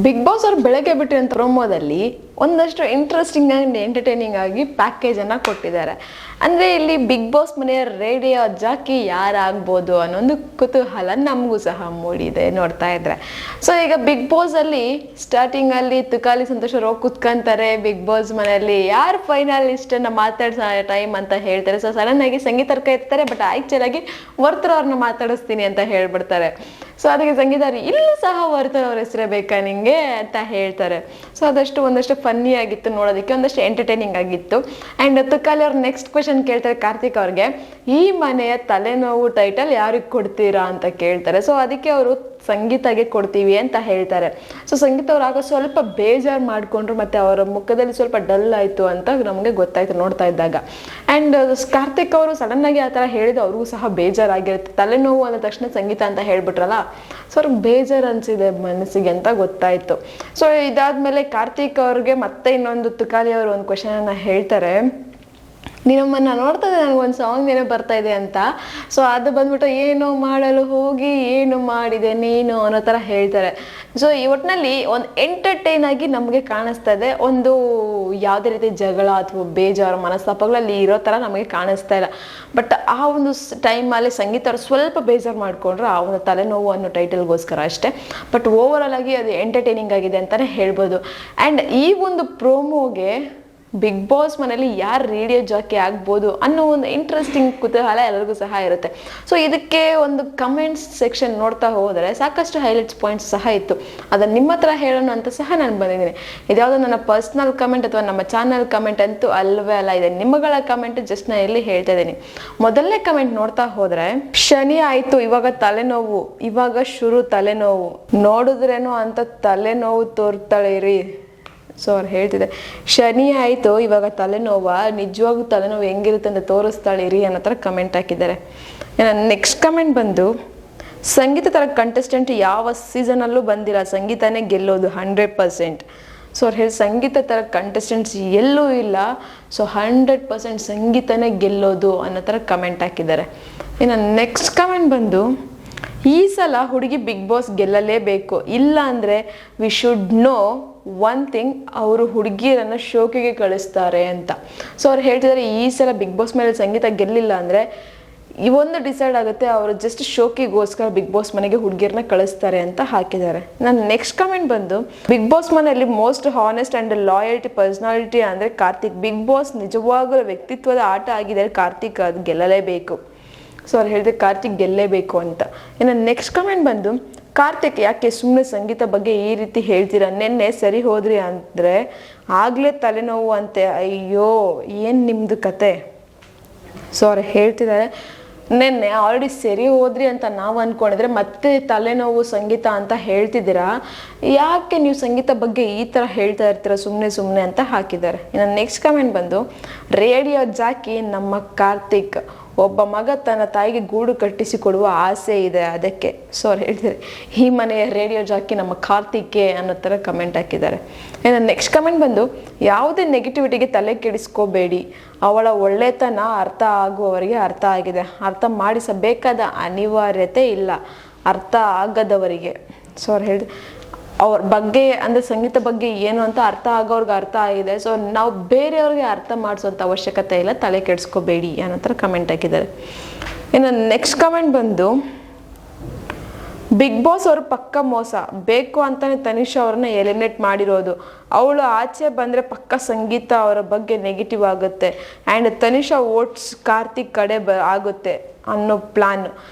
Big boss ಅವ್ರು ಬೆಳಗ್ಗೆ ಬಿಟ್ಟಿರೋ ಪ್ರೊಮೋದಲ್ಲಿ ಒಂದಷ್ಟು ಇಂಟ್ರೆಸ್ಟಿಂಗ್ ಆ್ಯಂಡ್ ಎಂಟರ್ಟೈನಿಂಗ್ ಆಗಿ ಪ್ಯಾಕೇಜನ್ನು ಕೊಟ್ಟಿದ್ದಾರೆ. ಅಂದರೆ ಇಲ್ಲಿ ಬಿಗ್ ಬಾಸ್ ಮನೆಯ ರೇಡಿಯೋ ಜಾಕಿ ಯಾರಾಗ್ಬೋದು ಅನ್ನೊಂದು ಕುತೂಹಲ ನಮಗೂ ಸಹ ಮೂಡಿದೆ ನೋಡ್ತಾ ಇದ್ರೆ. ಸೊ ಈಗ ಬಿಗ್ ಬಾಸಲ್ಲಿ ಸ್ಟಾರ್ಟಿಂಗಲ್ಲಿ ತುಕಾಲಿ ಸಂತೋಷ್ ಅವರು ಕುತ್ಕೊಂತಾರೆ ಬಿಗ್ ಬಾಸ್ ಮನೆಯಲ್ಲಿ ಯಾರು ಫೈನಲಿಸ್ಟನ್ನು ಮಾತಾಡ್ಸೋ ಟೈಮ್ ಅಂತ ಹೇಳ್ತಾರೆ. ಸೊ ಸಡನ್ ಆಗಿ ಸಂಗೀತರ್ಕ ಇರ್ತಾರೆ, ಬಟ್ ಆ್ಯಕ್ಚುಲ್ ಆಗಿ ವರ್ತರ್ ಅವ್ರನ್ನ ಮಾತಾಡಿಸ್ತೀನಿ ಅಂತ ಹೇಳ್ಬಿಡ್ತಾರೆ. ಸೊ ಅದಕ್ಕೆ ಸಂಗೀತ ಇಲ್ಲೂ ಸಹ ವರ್ತರ್ ಅವ್ರ ಹೆಸರೇ ಬೇಕಾ ನಿಂಗೆ ಅಂತ ಹೇಳ್ತಾರೆ. ಸೊ ಒಂದಷ್ಟು ಫನ್ನಿ ಆಗಿತ್ತು ನೋಡೋದಕ್ಕೆ, ಒಂದಷ್ಟು ಎಂಟರ್ಟೈನಿಂಗ್ ಆಗಿತ್ತು. ಆ್ಯಂಡ್ ತುಕಾಲಿ ಅವ್ರು ನೆಕ್ಸ್ಟ್ ಕ್ವೆಶನ್ ಕೇಳ್ತಾರೆ ಕಾರ್ತಿಕ್ ಅವ್ರಿಗೆ, ಈ ಮನೆಯ ತಲೆನೋವು ಟೈಟಲ್ ಯಾರಿಗೆ ಕೊಡ್ತೀರಾ ಅಂತ ಕೇಳ್ತಾರೆ. ಸೊ ಅದಕ್ಕೆ ಅವರು ಸಂಗೀತಗೆ ಕೊಡ್ತೀವಿ ಅಂತ ಹೇಳ್ತಾರೆ. ಸೊ ಸಂಗೀತ ಅವ್ರು ಆಗ ಸ್ವಲ್ಪ ಬೇಜಾರು ಮಾಡಿಕೊಂಡ್ರು, ಮತ್ತು ಅವರ ಮುಖದಲ್ಲಿ ಸ್ವಲ್ಪ ಡಲ್ ಆಯಿತು ಅಂತ ನಮಗೆ ಗೊತ್ತಾಯ್ತು ನೋಡ್ತಾ ಇದ್ದಾಗ. ಆ್ಯಂಡ್ ಕಾರ್ತಿಕ್ ಅವರು ಸಡನ್ನಾಗಿ ಆ ಥರ ಹೇಳಿದ್ದು ಅವ್ರಿಗೂ ಸಹ ಬೇಜಾರಾಗಿರುತ್ತೆ. ತಲೆನೋವು ಅಂದ ತಕ್ಷಣ ಸಂಗೀತ ಅಂತ ಹೇಳ್ಬಿಟ್ರಲ್ಲ, ಸೊ ಅವ್ರಿಗೆ ಬೇಜಾರು ಅನಿಸಿದೆ ಮನಸ್ಸಿಗೆ ಅಂತ ಗೊತ್ತಾಯಿತು. ಸೊ ಇದಾದಮೇಲೆ ಕಾರ್ತಿಕ್ ಅವ್ರಿಗೆ ಮತ್ತೆ ಇನ್ನೊಂದು ತುಕಾಲಿ ಅವರು ಒಂದು ಕ್ವೆಶನನ್ನು ಹೇಳ್ತಾರೆ, ನೀನಮ್ಮನ್ನ ನೋಡ್ತಾ ಇದ್ದೆ ನನಗೊಂದು ಸಾಂಗ್ ಏನೋ ಬರ್ತಾ ಇದೆ ಅಂತ. ಸೊ ಅದು ಬಂದ್ಬಿಟ್ಟು ಏನೋ ಮಾಡಲು ಹೋಗಿ ಏನು ಮಾಡಿದೆ ನೀನು ಅನ್ನೋ ಥರ ಹೇಳ್ತಾರೆ. ಸೊ ಈ ಒಟ್ಟಿನಲ್ಲಿ ಒಂದು ಎಂಟರ್ಟೈನ್ ಆಗಿ ನಮಗೆ ಕಾಣಿಸ್ತಾ ಇದೆ. ಒಂದು ಯಾವುದೇ ರೀತಿ ಜಗಳ ಅಥವಾ ಬೇಜಾರು ಮನಸ್ತಾಪಗಳಲ್ಲಿ ಇರೋ ಥರ ನಮಗೆ ಕಾಣಿಸ್ತಾ ಇಲ್ಲ. ಬಟ್ ಆ ಒಂದು ಟೈಮಲ್ಲಿ ಸಂಗೀತ ಅವ್ರು ಸ್ವಲ್ಪ ಬೇಜಾರು ಮಾಡಿಕೊಂಡ್ರು ಆ ಒಂದು ತಲೆನೋವು ಅನ್ನೋ ಟೈಟಲ್ಗೋಸ್ಕರ ಅಷ್ಟೇ. ಬಟ್ ಓವರಾಲ್ ಆಗಿ ಅದು ಎಂಟರ್ಟೈನಿಂಗ್ ಆಗಿದೆ ಅಂತಲೇ ಹೇಳ್ಬೋದು. ಆ್ಯಂಡ್ ಈ ಒಂದು ಪ್ರೋಮೋಗೆ ಬಿಗ್ ಬಾಸ್ ಮನೇಲಿ ಯಾರು ರೇಡಿಯೋ ಜಾಕಿ ಆಗ್ಬೋದು ಅನ್ನೋ ಒಂದು ಇಂಟ್ರೆಸ್ಟಿಂಗ್ ಕುತೂಹಲ ಎಲ್ಲರಿಗೂ ಸಹ ಇರುತ್ತೆ. ಸೊ ಇದಕ್ಕೆ ಒಂದು ಕಮೆಂಟ್ಸ್ ಸೆಕ್ಷನ್ ನೋಡ್ತಾ ಹೋದರೆ ಸಾಕಷ್ಟು ಹೈಲೈಟ್ಸ್ ಪಾಯಿಂಟ್ಸ್ ಸಹ ಇತ್ತು. ಅದನ್ನು ನಿಮ್ಮ ಹತ್ರ ಹೇಳೋಣ ಅಂತ ಸಹ ನಾನು ಬಂದಿದ್ದೀನಿ. ಇದ್ಯಾವುದೋ ನನ್ನ ಪರ್ಸ್ನಲ್ ಕಮೆಂಟ್ ಅಥವಾ ನಮ್ಮ ಚಾನಲ್ ಕಮೆಂಟ್ ಅಂತೂ ಅಲ್ಲವೇ ಅಲ್ಲ, ಇದೆ ನಿಮ್ಮಗಳ ಕಮೆಂಟ್ ಜಸ್ಟ್ ನಾನು ಇಲ್ಲಿ ಹೇಳ್ತಾ ಇದ್ದೀನಿ. ಮೊದಲನೇ ಕಮೆಂಟ್ ನೋಡ್ತಾ ಹೋದರೆ, ಶನಿ ಆಯಿತು ಇವಾಗ ತಲೆನೋವು, ಇವಾಗ ಶುರು ತಲೆನೋವು, ನೋಡಿದ್ರೇನೋ ಅಂತ ತಲೆನೋವು ತೋರ್ತಾಳಿರಿ. ಸೊ ಅವ್ರು ಹೇಳ್ತಿದೆ, ಶನಿ ಆಯಿತು ಇವಾಗ ತಲೆನೋವು, ನಿಜವಾಗೂ ತಲೆನೋವು ಹೆಂಗಿರುತ್ತೆ ಅಂತ ತೋರಿಸ್ತಾಳಿರಿ ಅನ್ನೋ ಥರ ಕಮೆಂಟ್ ಹಾಕಿದ್ದಾರೆ. ನೆಕ್ಸ್ಟ್ ಕಮೆಂಟ್ ಬಂದು, ಸಂಗೀತ ಥರ ಕಂಟೆಸ್ಟೆಂಟ್ ಯಾವ ಸೀಸನಲ್ಲೂ ಬಂದಿಲ್ಲ, ಸಂಗೀತನೇ ಗೆಲ್ಲೋದು 100%. ಸೊ ಅವ್ರು ಹೇಳಿ ಸಂಗೀತ ಥರ ಕಂಟೆಸ್ಟೆಂಟ್ಸ್ ಎಲ್ಲೂ ಇಲ್ಲ, ಸೊ 100% ಸಂಗೀತನೇ ಗೆಲ್ಲೋದು ಅನ್ನೋ ಥರ ಕಮೆಂಟ್ ಹಾಕಿದ್ದಾರೆ. ಇನ್ನು ನೆಕ್ಸ್ಟ್ ಕಮೆಂಟ್ ಬಂದು, ಈ ಸಲ ಹುಡುಗಿ ಬಿಗ್ ಬಾಸ್ ಗೆಲ್ಲಲೇಬೇಕು, ಇಲ್ಲ ಅಂದರೆ we should know one thing, ಅವರು ಹುಡುಗಿಯರನ್ನು ಶೋಕಿಗೆ ಕಳಿಸ್ತಾರೆ ಅಂತ. ಸೊ ಅವ್ರು ಹೇಳ್ತಿದ್ದಾರೆ ಈ ಸಲ ಬಿಗ್ ಬಾಸ್ ಮೇಲೆ ಸಂಗೀತ ಗೆಲ್ಲಿಲ್ಲ ಅಂದರೆ ಇವೊಂದು ಡಿಸೈಡ್ ಆಗುತ್ತೆ, ಅವರು ಜಸ್ಟ್ ಶೋಕಿಗೋಸ್ಕರ ಬಿಗ್ ಬಾಸ್ ಮನೆಗೆ ಹುಡುಗಿಯರನ್ನ ಕಳಿಸ್ತಾರೆ ಅಂತ ಹಾಕಿದ್ದಾರೆ. ನನ್ನ ನೆಕ್ಸ್ಟ್ ಕಮೆಂಟ್ ಬಂದು, ಬಿಗ್ ಬಾಸ್ ಮನೆಯಲ್ಲಿ most honest and loyalty personality ಅಂದರೆ ಕಾರ್ತಿಕ್. ಬಿಗ್ ಬಾಸ್ ನಿಜವಾಗಲೂ ವ್ಯಕ್ತಿತ್ವದ ಆಟ ಆಗಿದೆ, ಕಾರ್ತಿಕ್ ಅದು ಗೆಲ್ಲಲೇಬೇಕು. ಸೊ ಅವ್ರು ಹೇಳಿದ್ರೆ ಕಾರ್ತಿಕ್ ಗೆಲ್ಲೇಬೇಕು ಅಂತ. ಇನ್ನು ನೆಕ್ಸ್ಟ್ ಕಮೆಂಟ್ ಬಂದು, ಕಾರ್ತಿಕ್ ಯಾಕೆ ಸುಮ್ಮನೆ ಸಂಗೀತ ಬಗ್ಗೆ ಈ ರೀತಿ ಹೇಳ್ತೀರಾ, ನೆನ್ನೆ ಸರಿ ಹೋದ್ರಿ ಅಂದರೆ ಆಗಲೇ ತಲೆನೋವು ಅಂತೆ, ಅಯ್ಯೋ ಏನು ನಿಮ್ಮದು ಕತೆ. ಸೊ ಅವ್ರು ಹೇಳ್ತಿದ್ದಾರೆ, ನೆನ್ನೆ ಆಲ್ರೆಡಿ ಸರಿ ಹೋದ್ರಿ ಅಂತ ನಾವು ಅಂದ್ಕೊಂಡಿದ್ರೆ ಮತ್ತೆ ತಲೆನೋವು ಸಂಗೀತ ಅಂತ ಹೇಳ್ತಿದ್ದೀರಾ, ಯಾಕೆ ನೀವು ಸಂಗೀತ ಬಗ್ಗೆ ಈ ಥರ ಹೇಳ್ತಾ ಇರ್ತೀರ ಸುಮ್ಮನೆ ಅಂತ ಹಾಕಿದ್ದಾರೆ. ಇನ್ನು ನೆಕ್ಸ್ಟ್ ಕಮೆಂಟ್ ಬಂದು, ರೇಡಿಯೋ ಜಾಕಿ ನಮ್ಮ ಕಾರ್ತಿಕ್, ಒಬ್ಬ ಮಗ ತನ್ನ ತಾಯಿಗೆ ಗೂಡು ಕಟ್ಟಿಸಿಕೊಡುವ ಆಸೆ ಇದೆ ಅದಕ್ಕೆ. ಸೊ ಅವ್ರು ಹೇಳ್ತಿದ್ದಾರೆ ಈ ಮನೆಯ ರೇಡಿಯೋ ಜಾಕಿ ನಮ್ಮ ಕಾರ್ತಿಕ್ಗೆ ಅನ್ನೋ ಥರ ಕಮೆಂಟ್ ಹಾಕಿದ್ದಾರೆ. ಇನ್ನು ನೆಕ್ಸ್ಟ್ ಕಮೆಂಟ್ ಬಂದು, ಯಾವುದೇ ನೆಗೆಟಿವಿಟಿಗೆ ತಲೆ ಕೆಡಿಸ್ಕೋಬೇಡಿ, ಅವಳ ಒಳ್ಳೆತನ ಅರ್ಥ ಆಗುವವರಿಗೆ ಅರ್ಥ ಆಗಿದೆ, ಅರ್ಥ ಮಾಡಿಸಬೇಕಾದ ಅನಿವಾರ್ಯತೆ ಇಲ್ಲ ಅರ್ಥ ಆಗದವರಿಗೆ. ಸೊ ಅವ್ರು ಹೇಳಿದೆ ಅವ್ರ ಬಗ್ಗೆ ಅಂದರೆ ಸಂಗೀತ ಬಗ್ಗೆ ಏನು ಅಂತ ಅರ್ಥ ಆಗೋರ್ಗೆ ಅರ್ಥ ಆಗಿದೆ. ಸೊ ನಾವು ಬೇರೆಯವ್ರಿಗೆ ಅರ್ಥ ಮಾಡಿಸೋಂಥ ಅವಶ್ಯಕತೆ ಇಲ್ಲ, ತಲೆ ಕೆಡಿಸ್ಕೋಬೇಡಿ ಅನ್ನೋ ಥರ ಕಮೆಂಟ್ ಹಾಕಿದ್ದಾರೆ. ಇನ್ನು ನೆಕ್ಸ್ಟ್ ಕಮೆಂಟ್ ಬಂದು, ಬಿಗ್ ಬಾಸ್ ಅವರು ಪಕ್ಕ ಮೋಸ, ಬೇಕು ಅಂತಲೇ ತನಿಷಾ ಅವ್ರನ್ನ ಎಲಿಮಿನೇಟ್ ಮಾಡಿರೋದು, ಅವಳು ಆಚೆ ಬಂದರೆ ಪಕ್ಕ ಸಂಗೀತ ಅವರ ಬಗ್ಗೆ ನೆಗೆಟಿವ್ ಆಗುತ್ತೆ ಆ್ಯಂಡ್ ತನಿಷಾ ವೋಟ್ಸ್ ಕಾರ್ತಿಕ್ ಕಡೆ ಆಗುತ್ತೆ ಅನ್ನೋ ಪ್ಲಾನ್.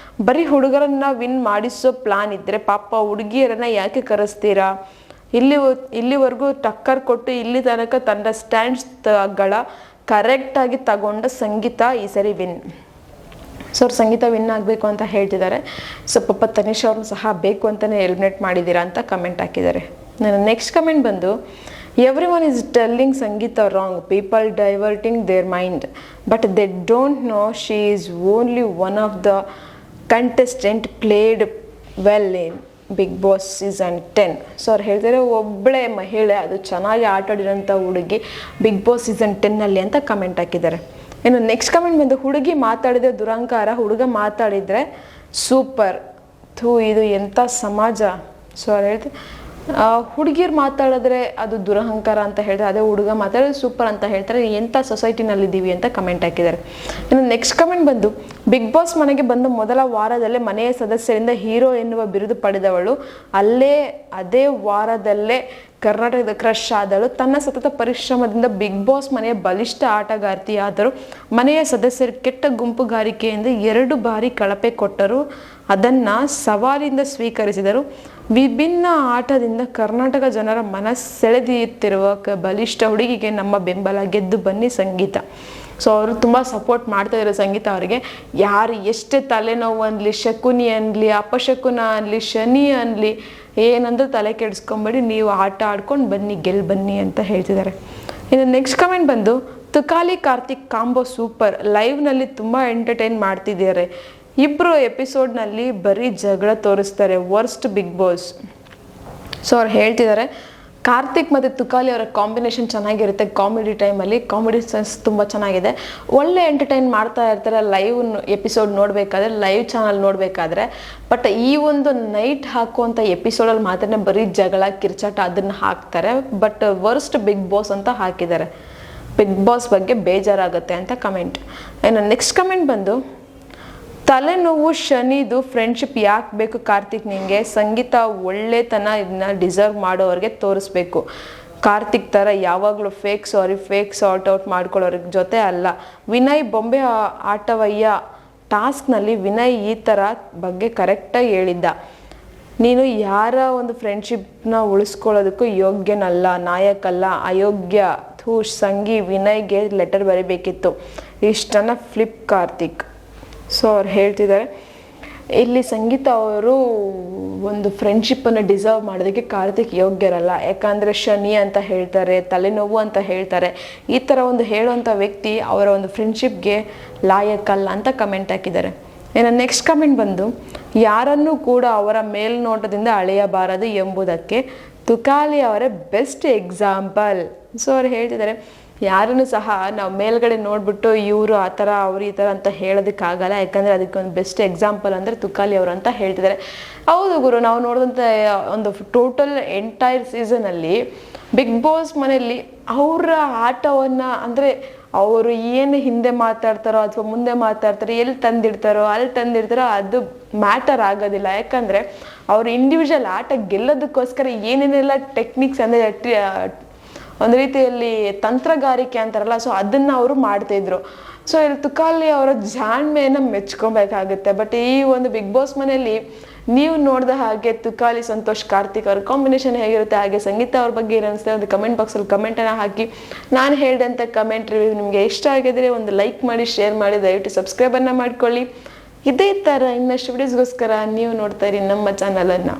ಬರೀ ಹುಡುಗರನ್ನ ವಿನ್ ಮಾಡಿಸೋ ಪ್ಲಾನ್ ಇದ್ದರೆ ಪಾಪ ಹುಡುಗಿಯರನ್ನ ಯಾಕೆ ಕರೆಸ್ತೀರಾ, ಇಲ್ಲಿವರೆಗೂ ಟಕ್ಕರ್ ಕೊಟ್ಟು ಇಲ್ಲಿ ತನಕ ತನ್ನ ಸ್ಟ್ಯಾಂಡ್ಸ್ಗಳ ಕರೆಕ್ಟಾಗಿ ತಗೊಂಡ ಸಂಗೀತ ಈ ಸರಿ ವಿನ್. ಸೊ ಅವ್ರು ಸಂಗೀತ ವಿನ್ ಆಗಬೇಕು ಅಂತ ಹೇಳ್ತಿದ್ದಾರೆ. ಸೊ ಪಾಪ ತನಿಷಾ ಅವ್ರನ್ನ ಸಹ ಬೇಕು ಅಂತಲೇ ಎಲಿಮಿನೇಟ್ ಮಾಡಿದ್ದೀರಾ ಅಂತ ಕಮೆಂಟ್ ಹಾಕಿದ್ದಾರೆ. ನನ್ನ ನೆಕ್ಸ್ಟ್ ಕಮೆಂಟ್ ಬಂದು, every one is telling Sangeetha wrong, people diverting their mind but they don't know she is only one of the contestant played well in Bigg Boss season 10. So ಅವ್ರು ಹೇಳ್ತಾರೆ ಒಬ್ಬಳೇ ಮಹಿಳೆ ಅದು ಚೆನ್ನಾಗಿ ಆಟಾಡಿರೋಂಥ ಹುಡುಗಿ ಬಿಗ್ ಬಾಸ್ ಸೀಸನ್ 10ನಲ್ಲಿ ಅಂತ comment ಹಾಕಿದ್ದಾರೆ. ಇನ್ನು ನೆಕ್ಸ್ಟ್ ಕಮೆಂಟ್ ಬಂದು, ಹುಡುಗಿ ಮಾತಾಡಿದ್ರೆ ದುರಂಕಾರ, ಹುಡುಗ ಮಾತಾಡಿದರೆ ಸೂಪರ್, ಥೂ ಇದು ಎಂಥ ಸಮಾಜ. ಸೊ ಅವ್ರು ಹೇಳ್ತಾರೆ ಹುಡುಗಿರು ಮಾತಾಡಿದ್ರೆ ಅದು ದುರಹಂಕಾರ ಅಂತ ಹೇಳ್ತಾರೆ, ಅದೇ ಹುಡುಗ ಮಾತಾಡಿದ್ರೆ ಸೂಪರ್ ಅಂತ ಹೇಳ್ತಾರೆ. ಎಂಥ ಸೊಸೈಟಿನಲ್ಲಿದ್ದೀವಿ ಅಂತ ಕಮೆಂಟ್ ಹಾಕಿದ್ದಾರೆ. ಇನ್ನು ನೆಕ್ಸ್ಟ್ ಕಮೆಂಟ್ ಬಂದು, ಬಿಗ್ ಬಾಸ್ ಮನೆಗೆ ಬಂದ ಮೊದಲ ವಾರದಲ್ಲೇ ಮನೆಯ ಸದಸ್ಯರಿಂದ ಹೀರೋ ಎನ್ನುವ ಬಿರುದು ಪಡೆದವಳು, ಅದೇ ವಾರದಲ್ಲೇ ಕರ್ನಾಟಕದ ಕ್ರಶ್ ಆದಳು. ತನ್ನ ಸತತ ಪರಿಶ್ರಮದಿಂದ ಬಿಗ್ ಬಾಸ್ ಮನೆಯ ಬಲಿಷ್ಠ ಆಟಗಾರ್ತಿಯಾದರು. ಮನೆಯ ಸದಸ್ಯರು ಕೆಟ್ಟ ಗುಂಪುಗಾರಿಕೆಯಿಂದ 2 ಬಾರಿ ಕಳಪೆ ಕೊಟ್ಟರು. ಅದನ್ನು ಸವಾಲಿಂದ ಸ್ವೀಕರಿಸಿದರು. ವಿಭಿನ್ನ ಆಟದಿಂದ ಕರ್ನಾಟಕ ಜನರ ಮನಸ್ಸೆಳೆದಿಯುತ್ತಿರುವ ಬಲಿಷ್ಠ ಹುಡುಗಿಗೆ ನಮ್ಮ ಬೆಂಬಲ. ಗೆದ್ದು ಬನ್ನಿ ಸಂಗೀತ. ಸೊ ಅವರು ತುಂಬ ಸಪೋರ್ಟ್ ಮಾಡ್ತಾ ಇದ್ದಾರೆ ಸಂಗೀತ ಅವರಿಗೆ. ಯಾರು ಎಷ್ಟೇ ತಲೆನೋವು ಅನ್ನಲಿ, ಶಕುನಿ ಅನ್ನಲಿ, ಅಪಶಕುನ ಅನ್ನಲಿ, ಶನಿ ಅನ್ನಲಿ, ಏನಂದ್ರೂ ತಲೆ ಕೆಡಿಸ್ಕೊಂಬೇಡಿ, ನೀವು ಆಟ ಆಡ್ಕೊಂಡು ಬನ್ನಿ, ಬನ್ನಿ ಅಂತ ಹೇಳ್ತಿದ್ದಾರೆ. ಇನ್ನು ನೆಕ್ಸ್ಟ್ ಕಮೆಂಟ್ ಬಂದು, ತುಕಾಲಿ ಕಾರ್ತಿಕ್ ಕಾಂಬೋ ಸೂಪರ್, ಲೈವ್ನಲ್ಲಿ ತುಂಬ ಎಂಟರ್ಟೈನ್ ಮಾಡ್ತಿದ್ದಾರೆ. ಇಬ್ಬರು ಎಪಿಸೋಡ್ನಲ್ಲಿ ಬರೀ ಜಗಳ ತೋರಿಸ್ತಾರೆ, ವರ್ಸ್ಟ್ ಬಿಗ್ ಬಾಸ್. ಸೊ ಅವ್ರು ಹೇಳ್ತಿದ್ದಾರೆ, ಕಾರ್ತಿಕ್ ಮತ್ತು ತುಕಾಲಿ ಅವರ ಕಾಂಬಿನೇಷನ್ ಚೆನ್ನಾಗಿರುತ್ತೆ. ಕಾಮಿಡಿ ಟೈಮಲ್ಲಿ ಕಾಮಿಡಿ ಸೆನ್ಸ್ ತುಂಬ ಚೆನ್ನಾಗಿದೆ, ಒಳ್ಳೆ ಎಂಟರ್ಟೈನ್ ಮಾಡ್ತಾ ಇರ್ತಾರೆ ಲೈವ್ ಎಪಿಸೋಡ್ ನೋಡಬೇಕಾದ್ರೆ, ಲೈವ್ ಚಾನಲ್ ನೋಡಬೇಕಾದ್ರೆ. ಬಟ್ ಈ ಒಂದು ನೈಟ್ ಹಾಕುವಂಥ ಎಪಿಸೋಡಲ್ಲಿ ಮಾತ್ರ ಬರೀ ಜಗಳ ಕಿರ್ಚಾಟ ಅದನ್ನು ಹಾಕ್ತಾರೆ. ಬಟ್ ವರ್ಸ್ಟ್ ಬಿಗ್ ಬಾಸ್ ಅಂತ ಹಾಕಿದ್ದಾರೆ. ಬಿಗ್ ಬಾಸ್ ಬಗ್ಗೆ ಬೇಜಾರಾಗುತ್ತೆ ಅಂತ ಕಮೆಂಟ್. ಇನ್ನು ನೆಕ್ಸ್ಟ್ ಕಮೆಂಟ್ ಬಂದು, ತಲೆನೋವು ಶನಿದು ಫ್ರೆಂಡ್ಶಿಪ್ ಯಾಕೆ ಬೇಕು ಕಾರ್ತಿಕ್ ನಿಂಗೆ? ಸಂಗೀತ ಒಳ್ಳೆತನ ಇದನ್ನ ಡಿಸರ್ವ್ ಮಾಡೋರಿಗೆ ತೋರಿಸ್ಬೇಕು. ಕಾರ್ತಿಕ್ ಥರ ಯಾವಾಗಲೂ ಫೇಕ್ ಸಾರ್ಟ್ ಔಟ್ ಮಾಡ್ಕೊಳ್ಳೋರಿಗೆ ಜೊತೆ ಅಲ್ಲ. ವಿನಯ್ ಬೊಂಬೆ ಆಟವಯ್ಯ ಟಾಸ್ಕ್ನಲ್ಲಿ ವಿನಯ್ ಈ ಥರ ಬಗ್ಗೆ ಕರೆಕ್ಟಾಗಿ ಹೇಳಿದ್ದ. ನೀನು ಯಾರ ಒಂದು ಫ್ರೆಂಡ್ಶಿಪ್ನ ಉಳಿಸ್ಕೊಳ್ಳೋದಕ್ಕೂ ಯೋಗ್ಯನಲ್ಲ, ನಾಯಕಲ್ಲ, ಅಯೋಗ್ಯ. ಸಂಗಿ ವಿನಯ್ಗೆ ಲೆಟರ್ ಬರೀಬೇಕಿತ್ತು. ಇಷ್ಟನ್ನ ಫ್ಲಿಪ್ ಕಾರ್ತಿಕ್. ಸೊ ಅವ್ರು ಹೇಳ್ತಿದ್ದಾರೆ, ಇಲ್ಲಿ ಸಂಗೀತ ಅವರು ಒಂದು ಫ್ರೆಂಡ್ಶಿಪ್ಪನ್ನು ಡಿಸರ್ವ್ ಮಾಡೋದಕ್ಕೆ ಕಾರ್ತಿಕ್ ಯೋಗ್ಯರಲ್ಲ. ಯಾಕಂದರೆ ಶನಿ ಅಂತ ಹೇಳ್ತಾರೆ, ತಲೆನೋವು ಅಂತ ಹೇಳ್ತಾರೆ. ಈ ಥರ ಒಂದು ಹೇಳುವಂಥ ವ್ಯಕ್ತಿ ಅವರ ಒಂದು ಫ್ರೆಂಡ್ಶಿಪ್ಗೆ ಲಾಯಕ್ಕಲ್ಲ ಅಂತ ಕಮೆಂಟ್ ಹಾಕಿದ್ದಾರೆ. ಇನ್ನು ನೆಕ್ಸ್ಟ್ ಕಮೆಂಟ್ ಬಂದು, ಯಾರನ್ನೂ ಕೂಡ ಅವರ ಮೇಲ್ನೋಟದಿಂದ ಅಳೆಯಬಾರದು ಎಂಬುದಕ್ಕೆ ತುಕಾಲಿ ಅವರೇ ಬೆಸ್ಟ್ ಎಕ್ಸಾಂಪಲ್. ಸೊ ಅವ್ರು ಹೇಳ್ತಿದ್ದಾರೆ, ಯಾರನ್ನು ಸಹ ನಾವು ಮೇಲ್ಗಡೆ ನೋಡಿಬಿಟ್ಟು ಇವರು ಆ ಥರ ಅವ್ರು ಈ ಥರ ಅಂತ ಹೇಳೋದಕ್ಕಾಗಲ್ಲ. ಯಾಕಂದರೆ ಅದಕ್ಕೆ ಒಂದು ಬೆಸ್ಟ್ ಎಕ್ಸಾಂಪಲ್ ಅಂದರೆ ತುಕಾಲಿ ಅವರು ಅಂತ ಹೇಳ್ತಿದ್ದಾರೆ. ಹೌದು ಗುರು, ನಾವು ನೋಡಿದಂಥ ಒಂದು ಟೋಟಲ್ ಎಂಟೈರ್ ಸೀಸನಲ್ಲಿ ಬಿಗ್ ಬಾಸ್ ಮನೆಯಲ್ಲಿ ಅವರ ಆಟವನ್ನು ಅಂದರೆ ಅವರು ಏನು ಹಿಂದೆ ಮಾತಾಡ್ತಾರೋ ಅಥವಾ ಮುಂದೆ ಮಾತಾಡ್ತಾರೋ, ಎಲ್ಲಿ ತಂದಿಡ್ತಾರೋ ಅಲ್ಲಿ ತಂದಿಡ್ತಾರೋ ಅದು ಮ್ಯಾಟರ್ ಆಗೋದಿಲ್ಲ. ಯಾಕಂದರೆ ಅವರು ಇಂಡಿವಿಜುವಲ್ ಆಟ ಗೆಲ್ಲೋದಕ್ಕೋಸ್ಕರ ಏನೇನೆಲ್ಲ ಟೆಕ್ನಿಕ್ಸ್ ಅಂದರೆ ಒಂದು ರೀತಿಯಲ್ಲಿ ತಂತ್ರಗಾರಿಕೆ ಅಂತಾರಲ್ಲ, ಸೊ ಅದನ್ನು ಅವರು ಮಾಡ್ತಾಯಿದ್ರು. ಸೊ ಇಲ್ಲಿ ತುಕಾಲಿ ಅವರ ಜಾಣ್ಮೆಯನ್ನು ಮೆಚ್ಕೊಬೇಕಾಗುತ್ತೆ. ಬಟ್ ಈ ಒಂದು ಬಿಗ್ ಬಾಸ್ ಮನೆಯಲ್ಲಿ ನೀವು ನೋಡಿದ ಹಾಗೆ ತುಕಾಲಿ, ಸಂತೋಷ್, ಕಾರ್ತಿಕ್ ಅವ್ರ ಕಾಂಬಿನೇಷನ್ ಹೇಗಿರುತ್ತೆ, ಹಾಗೆ ಸಂಗೀತ ಅವ್ರ ಬಗ್ಗೆ ಏನು ಅನಿಸುತ್ತೆ ಒಂದು ಕಮೆಂಟ್ ಬಾಕ್ಸಲ್ಲಿ ಕಮೆಂಟನ್ನು ಹಾಕಿ. ನಾನು ಹೇಳಿದಂಥ ಕಮೆಂಟ್ ರಿವ್ಯೂ ನಿಮಗೆ ಇಷ್ಟ ಆಗಿದ್ರೆ ಒಂದು ಲೈಕ್ ಮಾಡಿ, ಶೇರ್ ಮಾಡಿ, ದಯವಿಟ್ಟು ಸಬ್ಸ್ಕ್ರೈಬನ್ನು ಮಾಡ್ಕೊಳ್ಳಿ. ಇದೇ ಥರ ಇನ್ನಷ್ಟು ವಿಡಿಯೋಸ್ಗೋಸ್ಕರ ನೀವು ನೋಡ್ತಾ ಇರಿ ನಮ್ಮ ಚಾನಲನ್ನು.